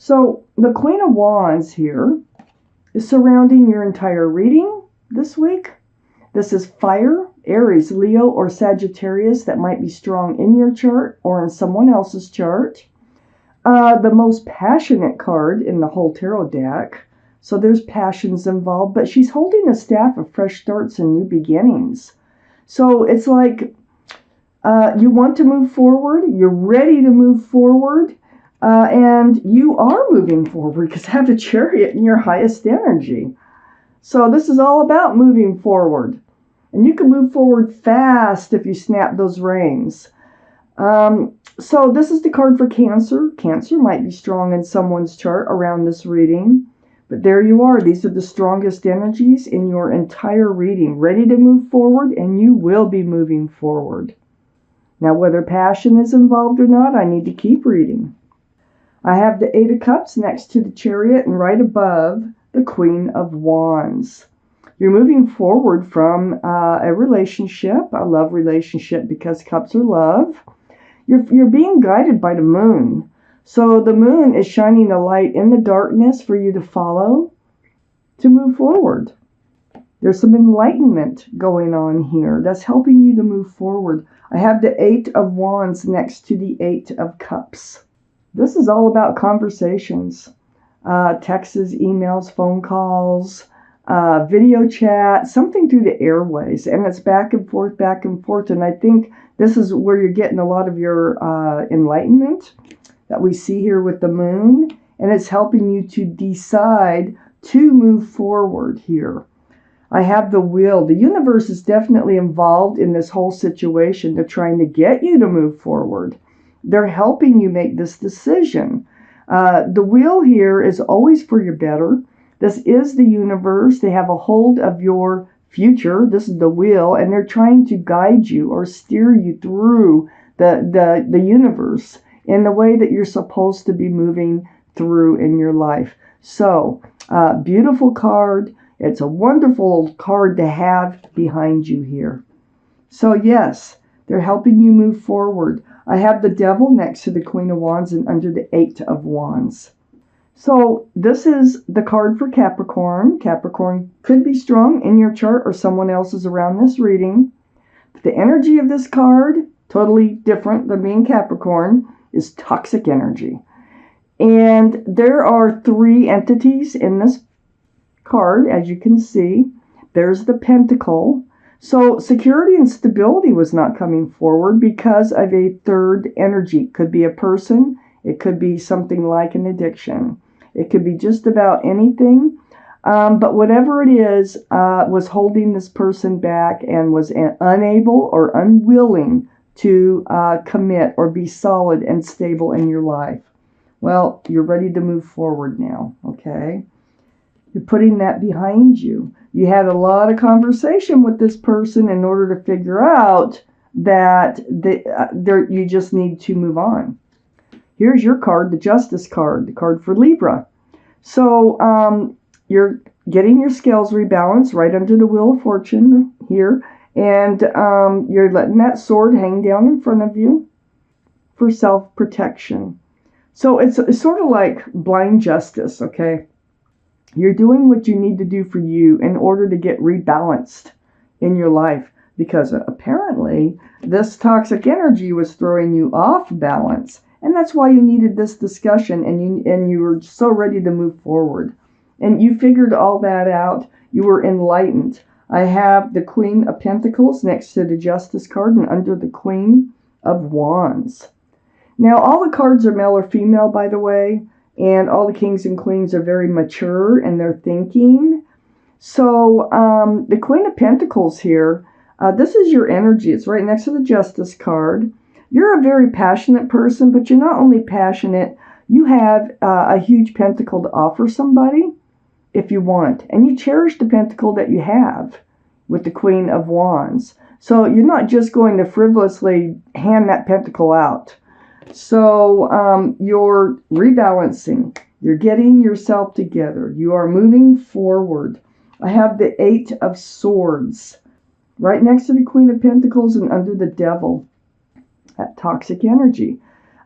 So the Queen of Wands here is surrounding your entire reading this week. This is fire, Aries, Leo, or Sagittarius that might be strong in your chart or in someone else's chart. The most passionate card in the whole tarot deck. So there's passions involved, but she's holding a staff of fresh starts and new beginnings. So it's like you want to move forward, you're ready to move forward, and you are moving forward because you have the Chariot in your highest energy. So this is all about moving forward. And you can move forward fast if you snap those reins. So this is the card for Cancer. Cancer might be strong in someone's chart around this reading. But there you are. These are the strongest energies in your entire reading. Ready to move forward, and you will be moving forward. Now, whether passion is involved or not, I need to keep reading. I have the Eight of Cups next to the Chariot and right above the Queen of Wands. You're moving forward from a relationship, a love relationship, because cups are love. You're being guided by the moon. So the moon is shining a light in the darkness for you to follow, to move forward. There's some enlightenment going on here that's helping you to move forward. I have the Eight of Wands next to the Eight of Cups. This is all about conversations, texts, emails, phone calls, video chat, something through the airways. And it's back and forth, back and forth. And I think this is where you're getting a lot of your enlightenment that we see here with the moon. And it's helping you to decide to move forward here. I have the Wheel. The universe is definitely involved in this whole situation. They're trying to get you to move forward. They're helping you make this decision. The Wheel here is always for your better. This is the universe. They have a hold of your future. This is the Wheel, and they're trying to guide you or steer you through the universe in the way that you're supposed to be moving through in your life. So, beautiful card. It's a wonderful card to have behind you here. So yes, they're helping you move forward. I have the Devil next to the Queen of Wands and under the Eight of Wands. So this is the card for Capricorn. Capricorn could be strong in your chart or someone else's around this reading. But the energy of this card, totally different than being Capricorn, is toxic energy. And there are three entities in this card, as you can see. There's the Pentacle. So security and stability was not coming forward because of a third energy. It could be a person. It could be something like an addiction. It could be just about anything. But whatever it is was holding this person back and was unable or unwilling to commit or be solid and stable in your life. Well, you're ready to move forward now, okay? You're putting that behind you. You had a lot of conversation with this person in order to figure out that you just need to move on. Here's your card, the Justice card, the card for Libra. So you're getting your scales rebalanced right under the Wheel of Fortune here. And you're letting that sword hang down in front of you for self-protection. So it's sort of like blind justice, okay? You're doing what you need to do for you in order to get rebalanced in your life. Because apparently this toxic energy was throwing you off balance. And that's why you needed this discussion and you were so ready to move forward. And you figured all that out. You were enlightened. I have the Queen of Pentacles next to the Justice card and under the Queen of Wands. Now, all the cards are male or female, by the way, and all the kings and queens are very mature in their thinking. So the Queen of Pentacles here, this is your energy. It's right next to the Justice card. You're a very passionate person, but you're not only passionate, you have a huge pentacle to offer somebody if you want. And you cherish the pentacle that you have with the Queen of Wands. So you're not just going to frivolously hand that pentacle out. So you're rebalancing. You're getting yourself together. You are moving forward. I have the Eight of Swords right next to the Queen of Pentacles and under the Devil. That toxic energy.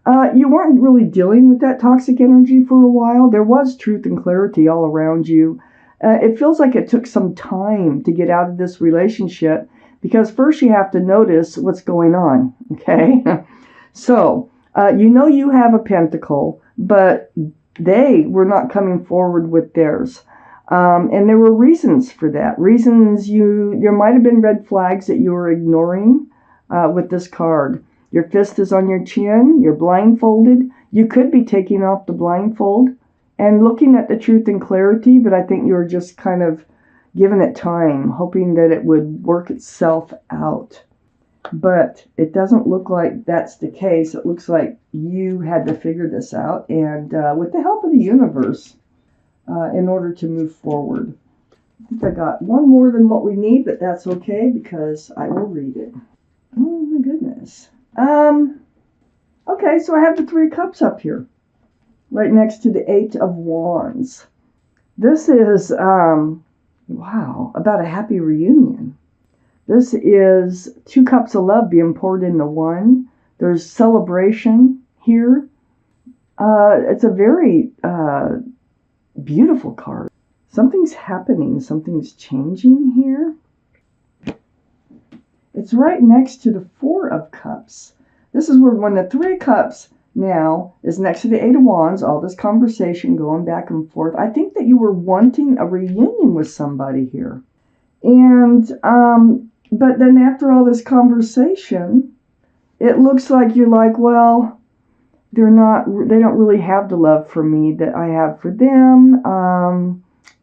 You weren't really dealing with that toxic energy for a while. There was truth and clarity all around you. It feels like it took some time to get out of this relationship because first you have to notice what's going on, okay? So, you have a pentacle, but they were not coming forward with theirs. And there were reasons for that. There might have been red flags that you were ignoring with this card. Your fist is on your chin. You're blindfolded. You could be taking off the blindfold and looking at the truth and clarity, but I think you were just kind of giving it time, hoping that it would work itself out. But it doesn't look like that's the case. It looks like you had to figure this out, and with the help of the universe, in order to move forward. I think I got one more than what we need, but that's okay because I will read it. Oh my goodness. Okay, so I have the Three of Cups up here, right next to the Eight of Wands. This is, wow, about a happy reunion. This is two cups of love being poured into one. There's celebration here. It's a very beautiful card. Something's happening. Something's changing here. It's right next to the Four of Cups. This is where when the Three of Cups now is next to the Eight of Wands, all this conversation going back and forth. I think that you were wanting a reunion with somebody here. And, but then after all this conversation, it looks like you're like, well, they don't really have the love for me that I have for them.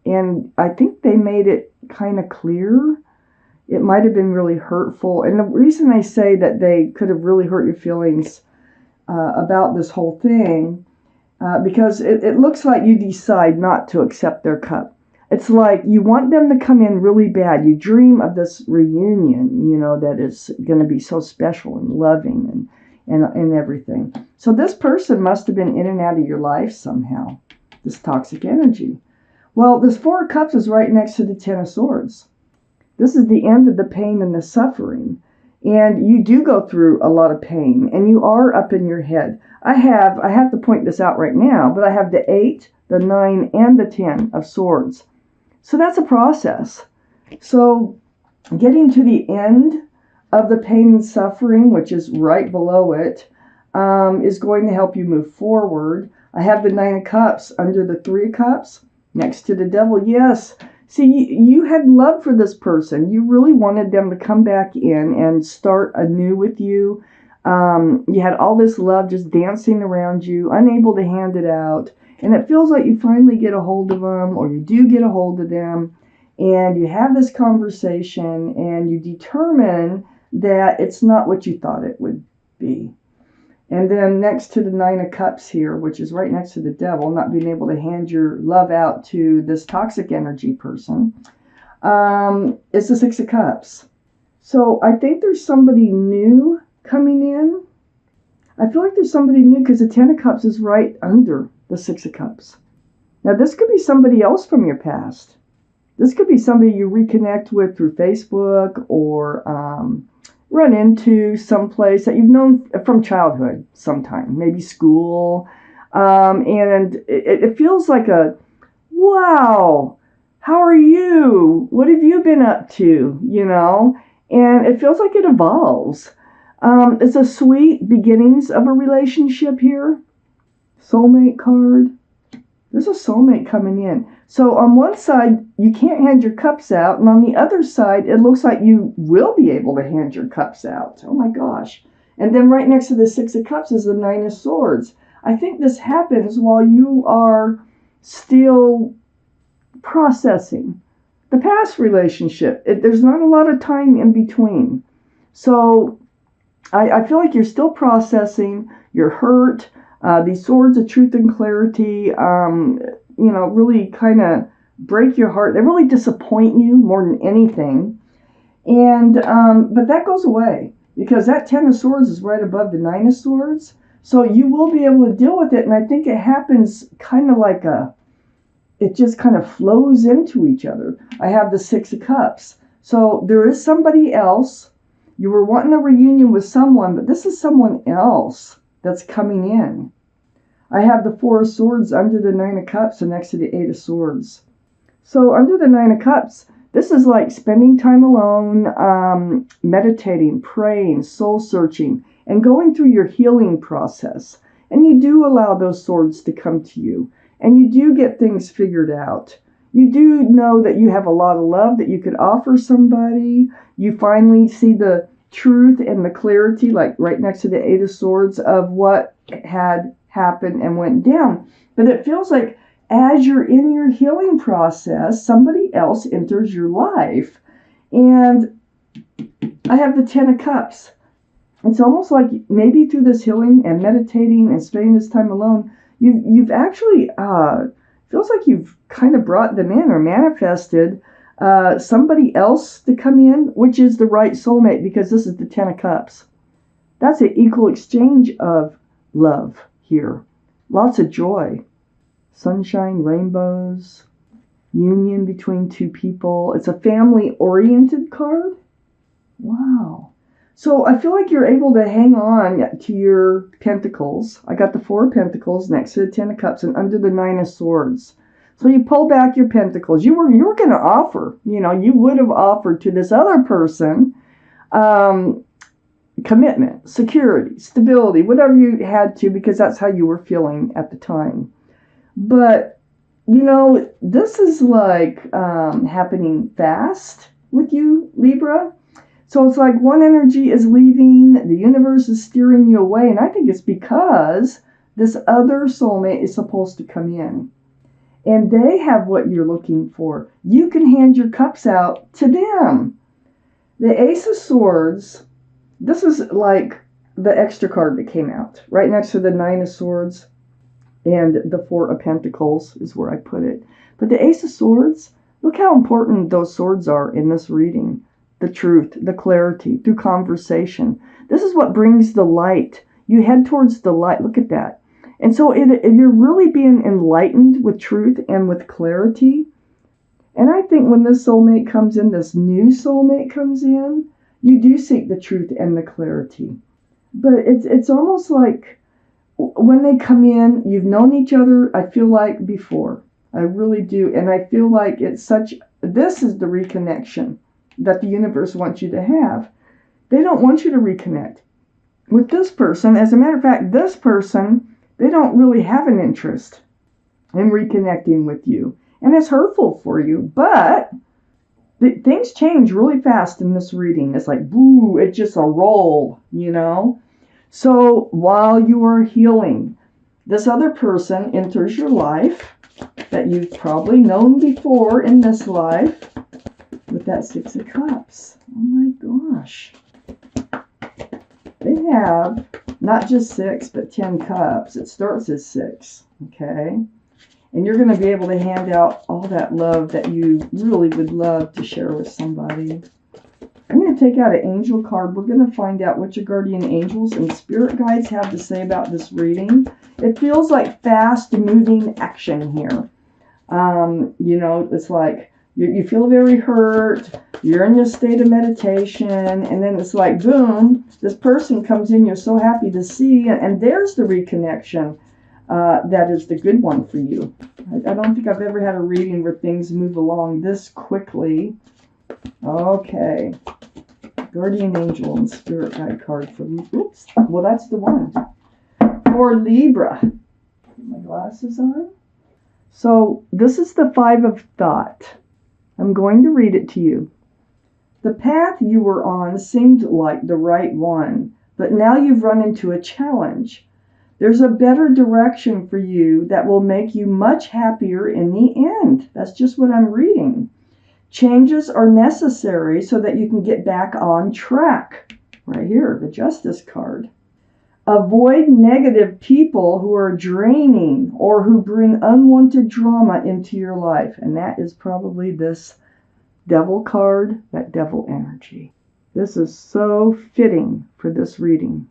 And I think they made it kind of clear. It might have been really hurtful. And the reason I say that they could have really hurt your feelings about this whole thing, because it looks like you decide not to accept their cup. It's like you want them to come in really bad. You dream of this reunion, that is going to be so special and loving and everything. So this person must have been in and out of your life somehow, this toxic energy. Well, this Four of Cups is right next to the Ten of Swords. This is the end of the pain and the suffering. And you do go through a lot of pain, and you are up in your head. I have to point this out right now, but I have the 8, the 9, and the 10 of Swords. So that's a process. So getting to the end of the pain and suffering, which is right below it, is going to help you move forward. I have the 9 of Cups under the 3 of Cups, next to the Devil. Yes. See, you had love for this person. You really wanted them to come back in and start anew with you. You had all this love just dancing around you, unable to hand it out. And it feels like you finally get a hold of them, or you do get a hold of them, and you have this conversation, and you determine that it's not what you thought it would be. And then next to the 9 of Cups here, which is right next to the Devil, not being able to hand your love out to this toxic energy person, is the 6 of Cups. So I think there's somebody new coming in. I feel like there's somebody new because the 10 of Cups is right under the 6 of Cups. Now this could be somebody else from your past. This could be somebody you reconnect with through Facebook or run into someplace that you've known from childhood sometime, maybe school. And it feels like wow, how are you? What have you been up to? And it feels like it evolves. It's a sweet beginnings of a relationship here. Soulmate card. There's a soulmate coming in. So on one side, you can't hand your cups out. And on the other side, it looks like you will be able to hand your cups out. Oh my gosh. And then right next to the 6 of Cups is the 9 of Swords. I think this happens while you are still processing the past relationship. There's not a lot of time in between. So I feel like you're still processing. You're hurt. These swords of truth and clarity, really kind of break your heart. They really disappoint you more than anything. And, but that goes away because that 10 of Swords is right above the 9 of Swords. So you will be able to deal with it. And I think it happens kind of like it just kind of flows into each other. I have the 6 of Cups. So there is somebody else. You were wanting a reunion with someone, but this is someone else that's coming in. I have the Four of Swords under the Nine of Cups and next to the Eight of Swords. So under the Nine of Cups, this is like spending time alone, meditating, praying, soul searching, and going through your healing process. And you do allow those swords to come to you. And you do get things figured out. You do know that you have a lot of love that you could offer somebody. You finally see the truth and the clarity, like right next to the Eight of Swords, of what had happened and went down. But it feels like as you're in your healing process, somebody else enters your life. And I have the Ten of Cups. It's almost like maybe through this healing and meditating and spending this time alone, you've actually, feels like you've kind of brought them in or manifested somebody else to come in, which is the right soulmate, because this is the Ten of Cups. That's an equal exchange of love here. Lots of joy. Sunshine, rainbows, union between two people. It's a family-oriented card. Wow. So I feel like you're able to hang on to your pentacles. I got the Four of Pentacles next to the Ten of Cups and under the Nine of Swords. So you pull back your pentacles. You were going to offer, you would have offered to this other person commitment, security, stability, whatever you had to, because that's how you were feeling at the time. But, this is like happening fast with you, Libra. So it's like one energy is leaving, the universe is steering you away, and I think it's because this other soulmate is supposed to come in. And they have what you're looking for. You can hand your cups out to them. The Ace of Swords, this is like the extra card that came out. Right next to the Nine of Swords and the Four of Pentacles is where I put it. But the Ace of Swords, look how important those swords are in this reading. The truth, the clarity, through conversation. This is what brings the light. You head towards the light. Look at that. And so if you're really being enlightened with truth and with clarity, and I think when this soulmate comes in, this new soulmate comes in, you do seek the truth and the clarity. But it's almost like when they come in, you've known each other, I feel like, before. I really do. And I feel like this is the reconnection that the universe wants you to have. They don't want you to reconnect with this person. As a matter of fact, this person, they don't really have an interest in reconnecting with you. And it's hurtful for you, but things change really fast in this reading. It's like, boo, it's just a roll, So while you are healing, this other person enters your life that you've probably known before in this life with that Six of Cups. Oh my gosh. They have not just 6, but 10 cups. It starts as 6, okay? And you're going to be able to hand out all that love that you really would love to share with somebody. I'm going to take out an angel card. We're going to find out what your guardian angels and spirit guides have to say about this reading. It feels like fast-moving action here. It's like you feel very hurt. You're in this state of meditation. And then it's like, boom, this person comes in you're so happy to see. And there's the reconnection. That is the good one for you. I don't think I've ever had a reading where things move along this quickly. Okay. Guardian Angel and Spirit Guide card for Libra. Oops. Well, that's the one. For Libra. Put my glasses on. So this is the Five of Thought. I'm going to read it to you. The path you were on seemed like the right one, but now you've run into a challenge. There's a better direction for you that will make you much happier in the end. That's just what I'm reading. Changes are necessary so that you can get back on track. Right here, the Justice card. Avoid negative people who are draining or who bring unwanted drama into your life. And that is probably this Devil card, that Devil energy. This is so fitting for this reading.